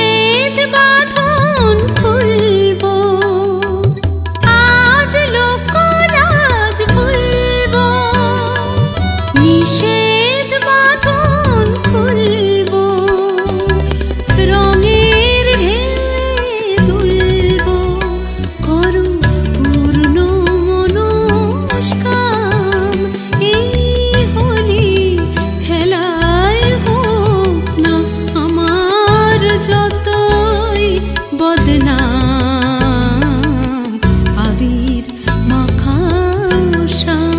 নিষেধ বাঁধন খুলবো, আজ লোকলাজ ভুলবো। নিষেধ বাঁধন খুলবো, রঙের ঢেউ তুলবো, করো পূর্ণ মনস্কাম। এই হোলি খেলায় হোক না আমার যতই বদনাম, আবির মাখাও শাম।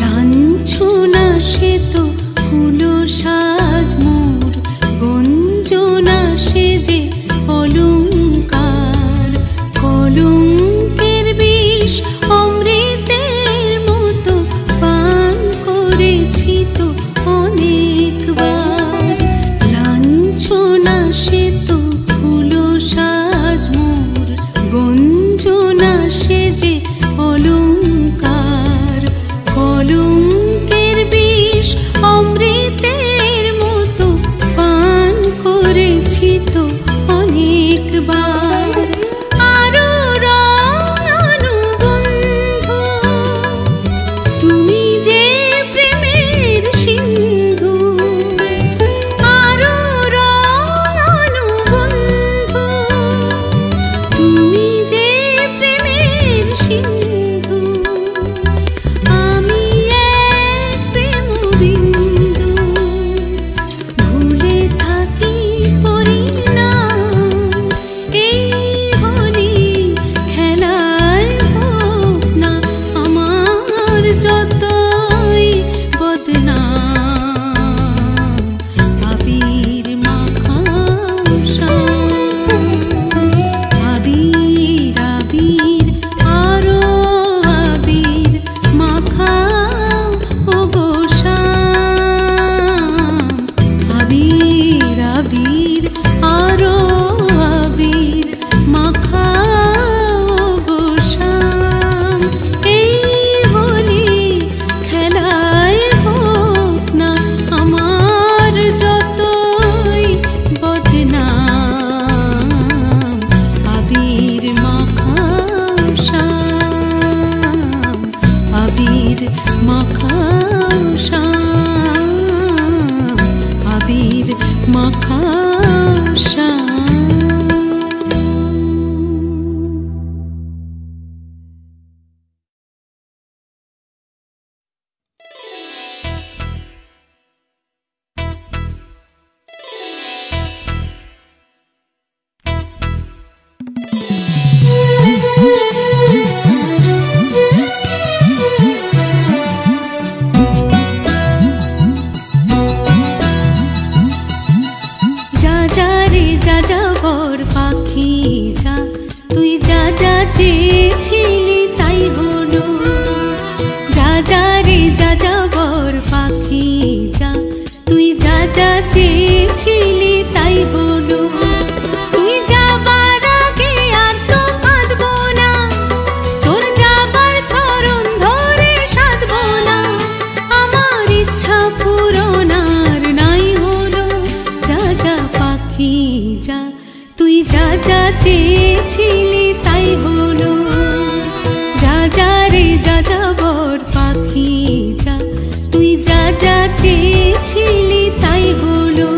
লাঞ্ছনা সে তো হলো সাজ মোর, গঞ্জনা সে যে অলংকার। কলঙ্কের বিষ অমৃতের মতো পান করেছি তো অনেকবার। লাঞ্ছনা সে তো হলো সাজ মোর, গঞ্জনা সে যে অলংকার। কলঙ্কের বিষ অমৃতের মতো পান করেছি তো অনেকবার। আরো রঙানো বন্ধু, তুমি যে প্রেমের সিন্ধু। আরো রঙানো বন্ধু, তুমি যে প্রেমের সিন্ধু। আমি এক প্রেমবিন্দু, ভুলে থাকি পরিণাম। এই হোলি খেলায় হোক না আমার যতই বদনাম, আবির মাখাও শাম। আবির আবির আরো আবির মাখাও ওগো শাম। আবির আবির আরো আবির মাখাও ওগো শাম। এই হোলি খেলায় হোক না আমার যতই বদনাম, আবির মাখাও শাম। আবির মাখাও শাম। আবির মাখাও শাম। যা যা রে যা যাবর পাখি যা, তুই যা যা চেয়েছিলি তাই হলো। যা যা রে যা যাবর পাখি যা, তুই যা যা চেয়েছিলি তাই হলো। তুই যাবার আগে আর তো কাঁদবো না, তোর যাবার চরণ ধরে সাধবো না। আমার ইচ্ছা পূরণ আর নাই হলো। যা যা পাখি যা, তুই যা যা চেয়েছিলি তাই হলো। যা যা রে যা যাবর পাখি যা, তুই যা যা চেয়েছিলি তাই হলো।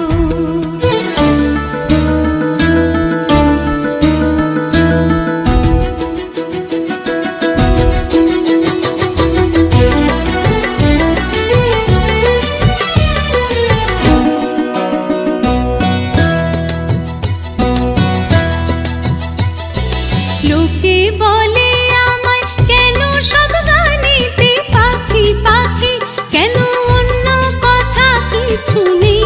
লোকে বলে আমায় কেন সব গানেতে পাখি পাখি, কেন অন্য কথা কিছু নেই।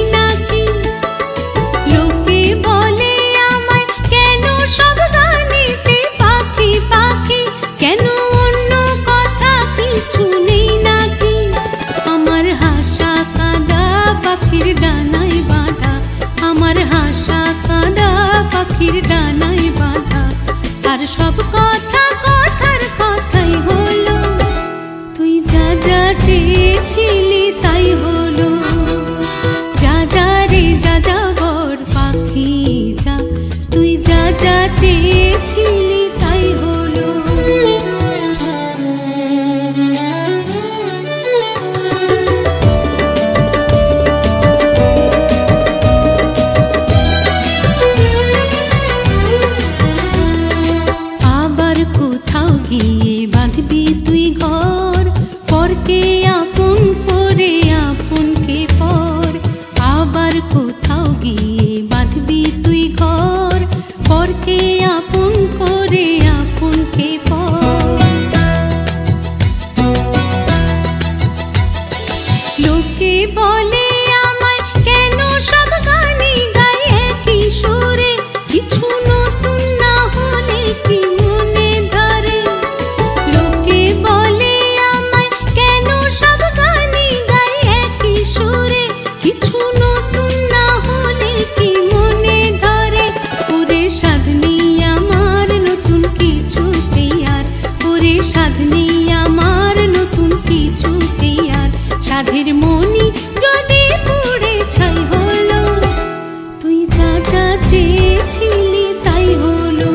চেয়েছিলি তাই হলো।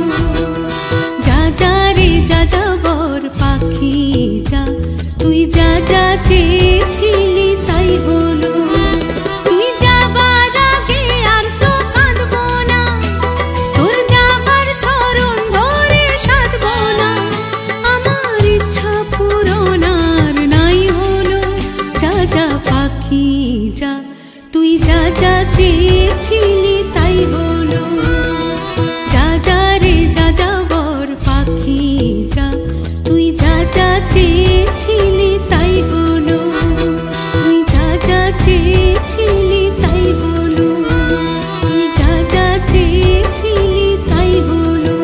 যা যা রে যা যাবার পাখি যা, তুই যা যা চেয়েছিলি তাই হলো। তুই যাবার আগে আর তো কাঁদবো না, তোর যাবার চরণ ধরে সাধবো না। আমার ইচ্ছা পূরণ আর নাই হলো। যা যা পাখি যা, তুই যা যা চেয়েছিলি তাই হলো। যা যা রে যা যাবার পাখি যা, তুই যা যা চেয়েছিলি তাই হলো। তুই যা যা চেয়েছিলি তাই হলো। তুই যা যা চেয়েছিলি তাই হলো।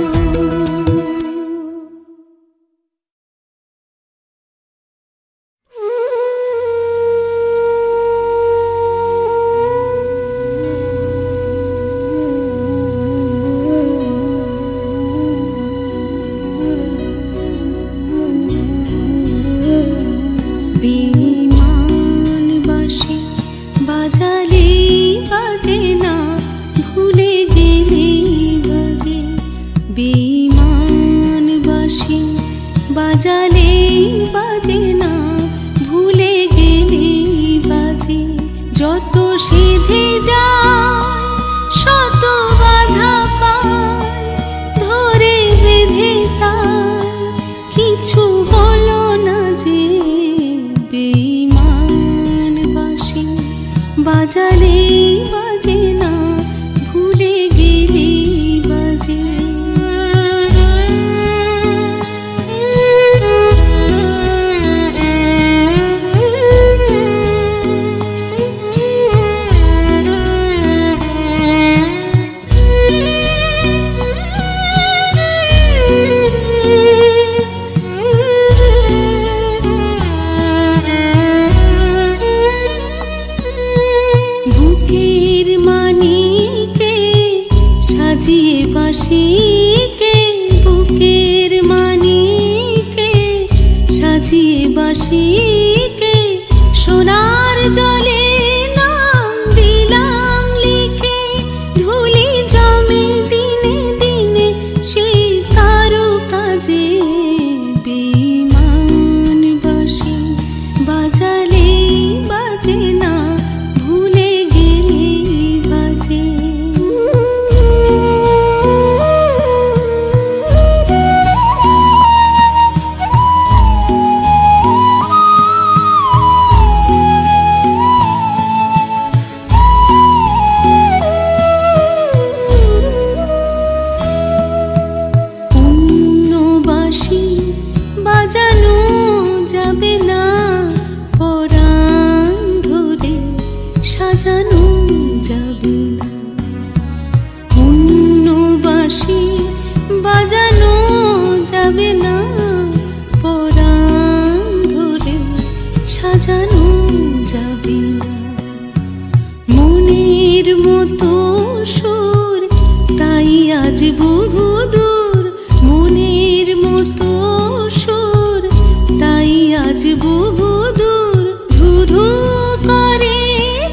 বেঈমান বাঁশি বাজালেই বাজে না, ভুলে গেলেই বাজে। বেঈমান বাঁশি বাজালেই বাজে না, ভুলে গেলেই বাজে। যত সিধে যায় শত বাধা পায়, ধরে বেঁধে তার কিছু হলো না যে। বেঈমান বাঁশি বাজালেই বাজে না, ভুলে গেলেই বাজে। বুকের মানিকে সাজিয়ে বাঁশিকে, বুকের মানিকে সাজিয়ে বাঁশিকে, সোনার জলে নাম দিলাম লিখে। ধুলি জমে দিনে দিনে সেই কারো কাজে। বেঈমান বাঁশি বাজালেই বাজে না, ভুলে গেলেই বাজে। অন্য বাঁশি বাজানো যাবে না, পরাণ ধরে সাজানো যাবে না। অন্য বাঁশি বাজানো যাবে না, পরাণ ধরে সাজানো যাবে না। মনের মতো সুর তাই আজ বহু দূর, মনের মতো সুর তাই আজ বহু দূর। ধুধু করে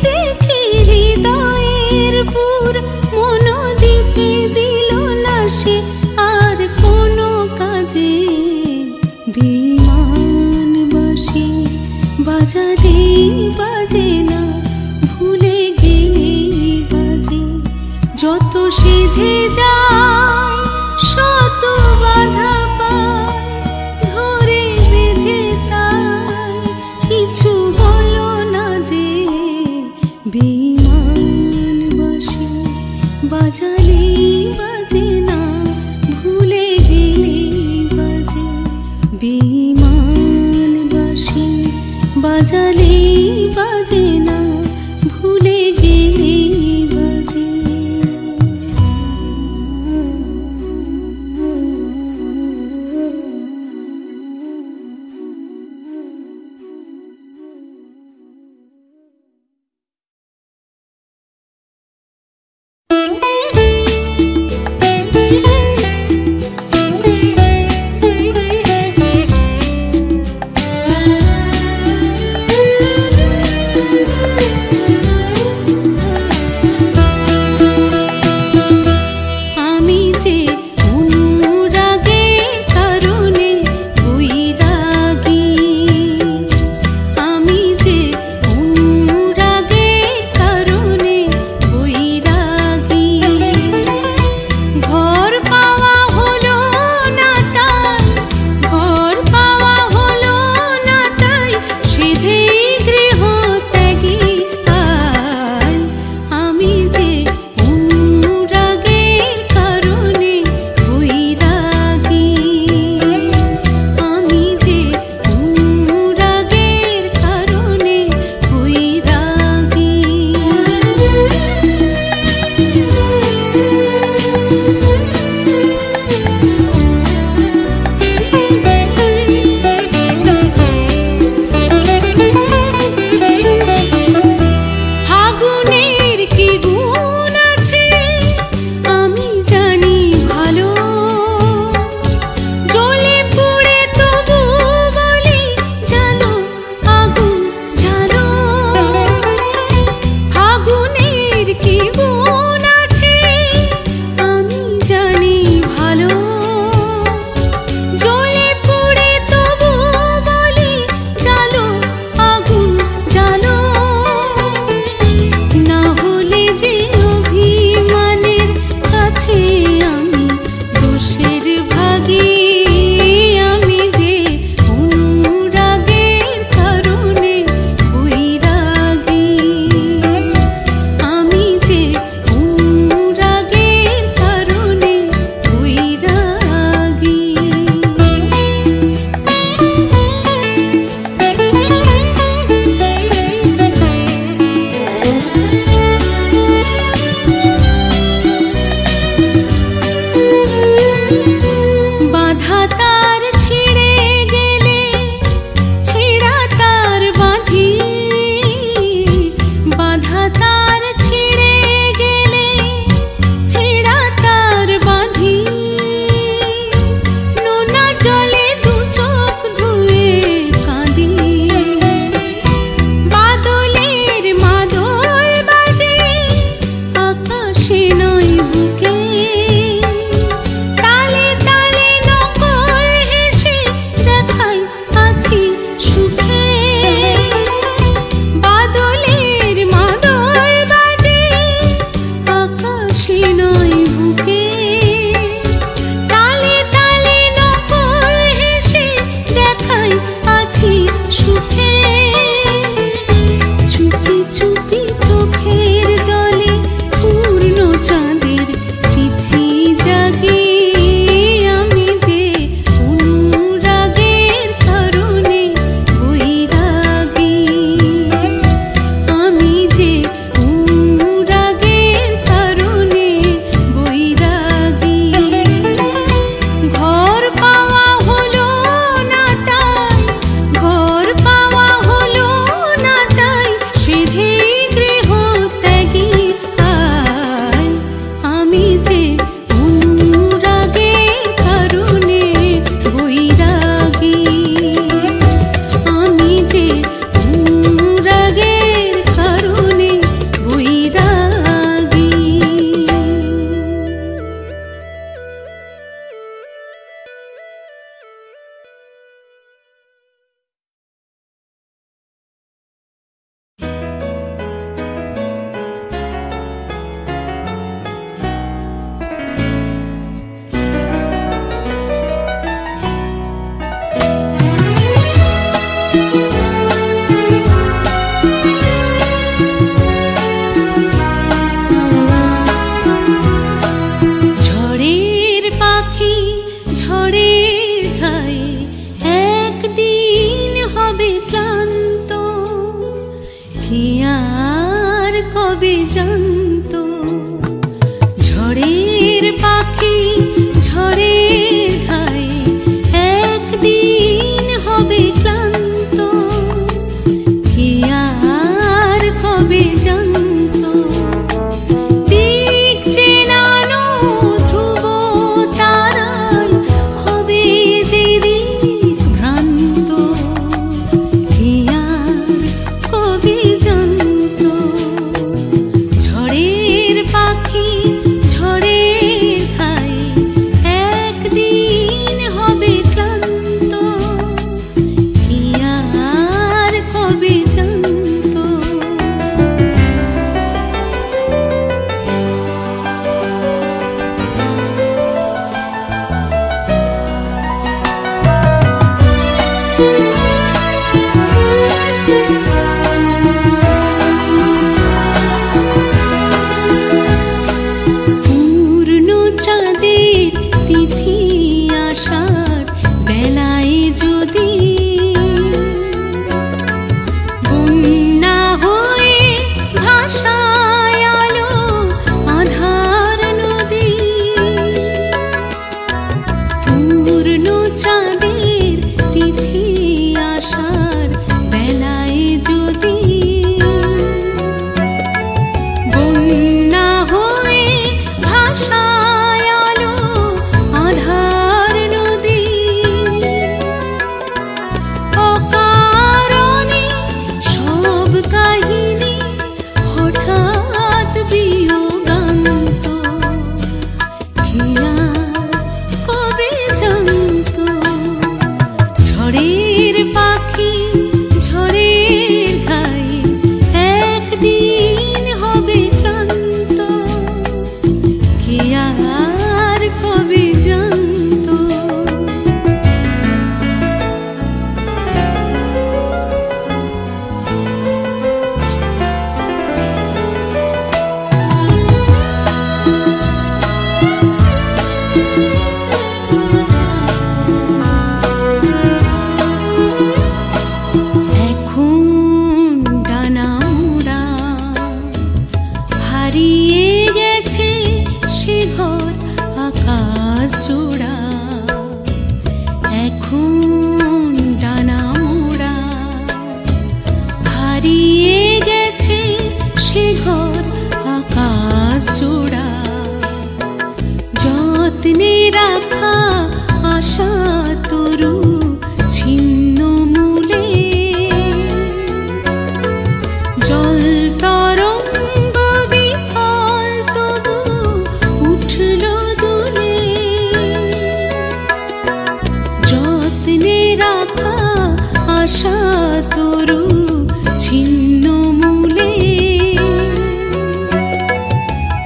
দেখি হৃদয়ের পুর, মন দিতে দিল না সে আর কোনো কাজে। বেঈমান বাঁশি বাজালেই বাজে না, ভুলে গেলেই বাজে। যত সিধে যায় শত বাধা পায়, ধরে বেঁধে তাই কিছু হলো না যে। বেঈমান বাঁশি বাজালেই বাজে না, ভুলে গেলেই বাজে। বেঈমান বাঁশি বাজালেই বাজে না, ভুলে গেলেই বাজে।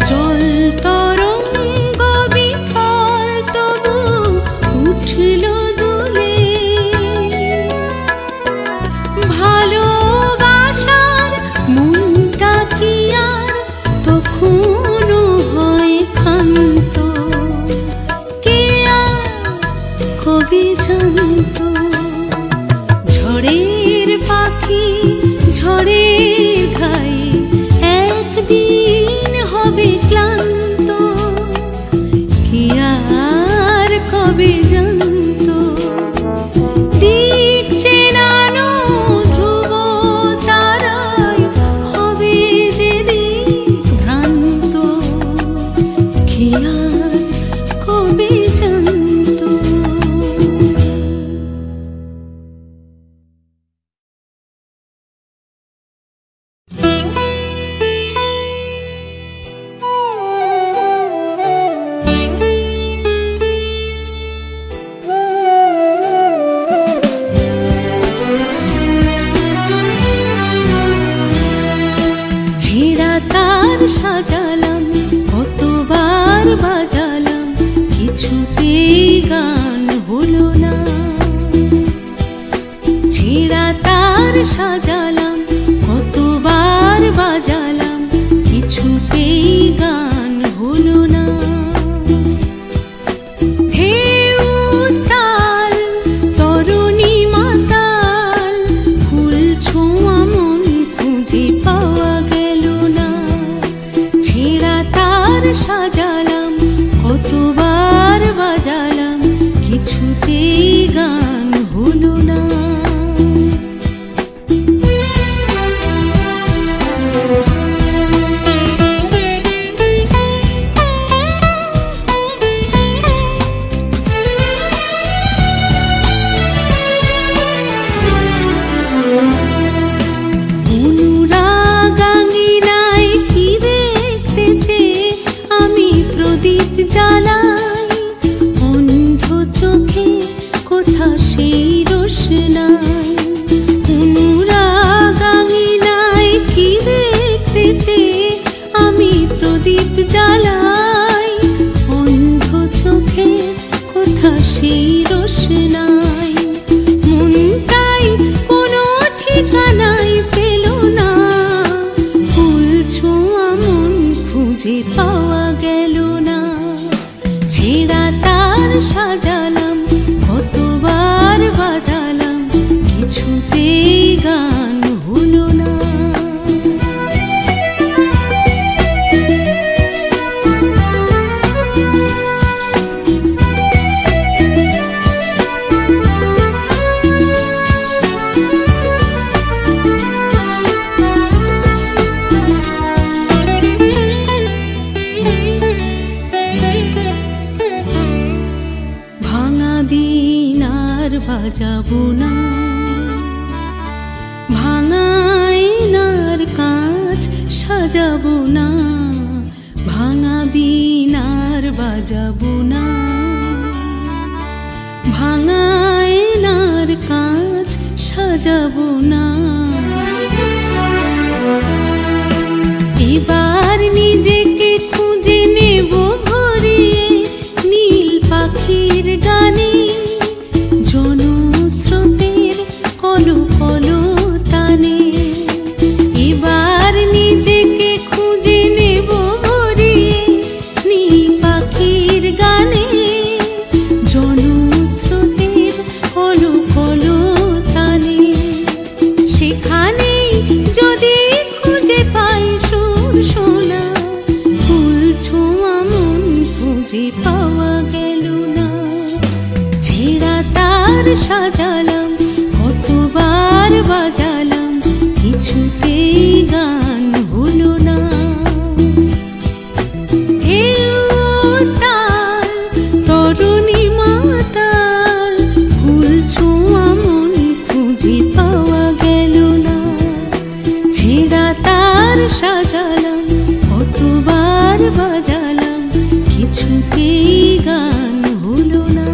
জল তরঙ্গ বিফল তবু বাজালাম কিছুতেই গান হলো না। ছেঁড়া তার সাজালাম কতবার বাজালাম কিছুতেই গান হলো না। সাজালাম কতবার বাজালাম কিছুতেই গান হলো না। অনুরাগাঙ্গিনায় কি দেখতেছে আমি প্রদীপ জ্বালাই অন্ধ চোখে কোথা সেই রোশনাই। অনুরাগাঙ্গিনায় কি দেখতেছে আমি প্রদীপ জ্বালাই অন্ধ চোখে কোথা সেই রোশনাই। মনটাই কোনো ঠিকানাই পেল না ফুল ছোঁয়া মন খুঁজে পাওয়া গেল না। ছেঁড়া তার সাজালাম কতবার বাজালাম কিছুতেই গান হলো না। বাজাবো না ভাঙাইনার কাজ সাজাবো না। ভাঙা বীণার বাজাবো না ভাঙাইনার কাজ সাজাবো না। এবার নিজেকে খুঁজে নেব ভরিয়ে নীল পাখির গানে জনস্রোতের কলো কলো তানে। এবার নিজেকে খুঁজে নেব ভরিয়ে নীল পাখির গানে জনস্রোতের কলো কলো তানে। সেখানেই যদি খুঁজে পাই সুর শোনা ফুল ছোঁয়া মন খুঁজে পাওয়া গেল না। ছেঁড়া তার সাজালাম কতবার বাজালাম কিছুতেই গান হলো না। তার তরুণী মাতাল ফুল ছোঁয়া মন খুঁজে পাওয়া গেল না। ছেঁড়া তার সাজালাম কতবার বাজালাম কিছুতেই গান হলো না।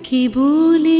কি বলে